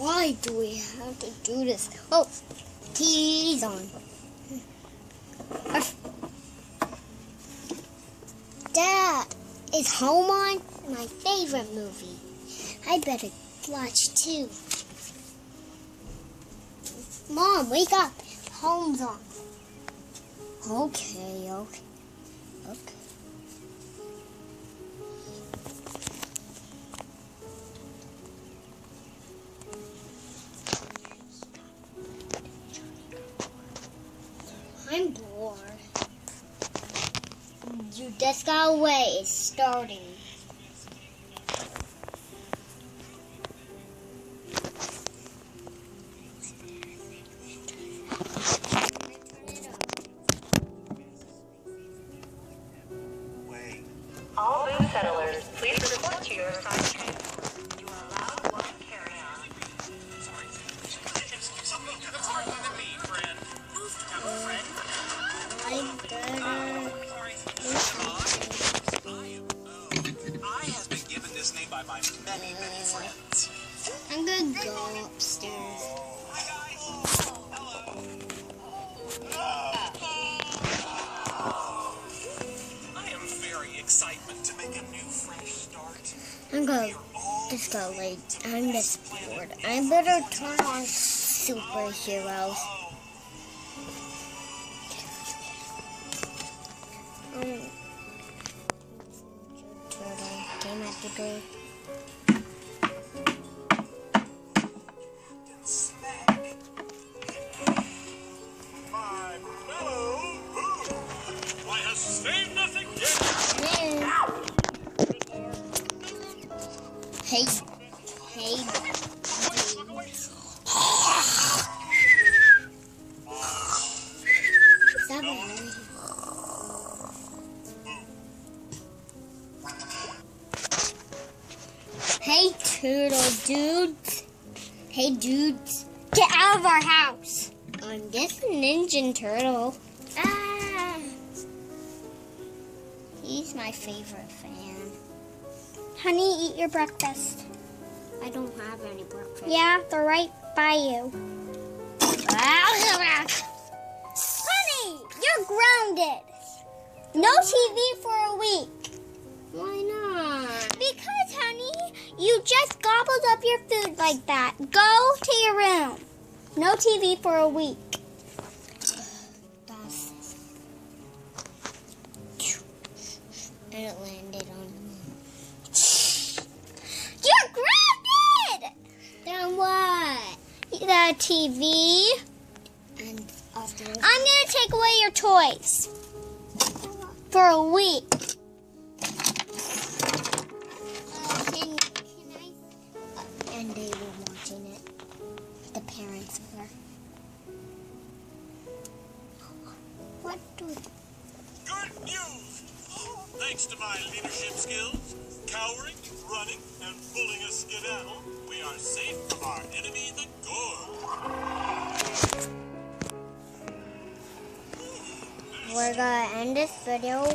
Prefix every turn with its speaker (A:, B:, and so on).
A: Why do we have to do this? Oh, TV's on. Dad, is Home on? My favorite movie. I better watch too. Mom, wake up. Home's on. Okay. I'm bored. You just got away. It's starting.
B: All Boo settlers, please report to your assigned transport. You are allowed one carry-on.
C: Sorry. It's harder than me, friend. Have a friend? I have been given this name by my many friends.
A: I'm gonna go upstairs.
C: Hi, guys. I am very excited to make a new fresh start.
A: I'm gonna just go late. I'm just bored. I better turn on superheroes. Turtle came at the door.
C: My fellow Boo! I have saved nothing yet.
A: Hey. Stop it. Hey, turtle dudes. Hey, dudes. Get out of our house. I'm just a Ninja Turtle. He's my favorite fan.
D: Honey, eat your breakfast.
A: I don't have any breakfast.
D: Yeah, they're right by you. Honey, you're grounded. No TV for a week.
A: Why not?
D: Because, honey, you just gobbled up your food like that. Go to your room. No TV for a week.
A: And it landed on me.
D: You're grounded!
A: Then what?
D: The TV.
A: And afterwards,
D: I'm going to take away your toys. For a week.
A: can I? And they were watching it. The parents were. What do?
C: Good news! Thanks to my leadership skills, cowering, running, and pulling a skedaddle, we are safe from our enemy, the Gorg.
A: We're gonna end this video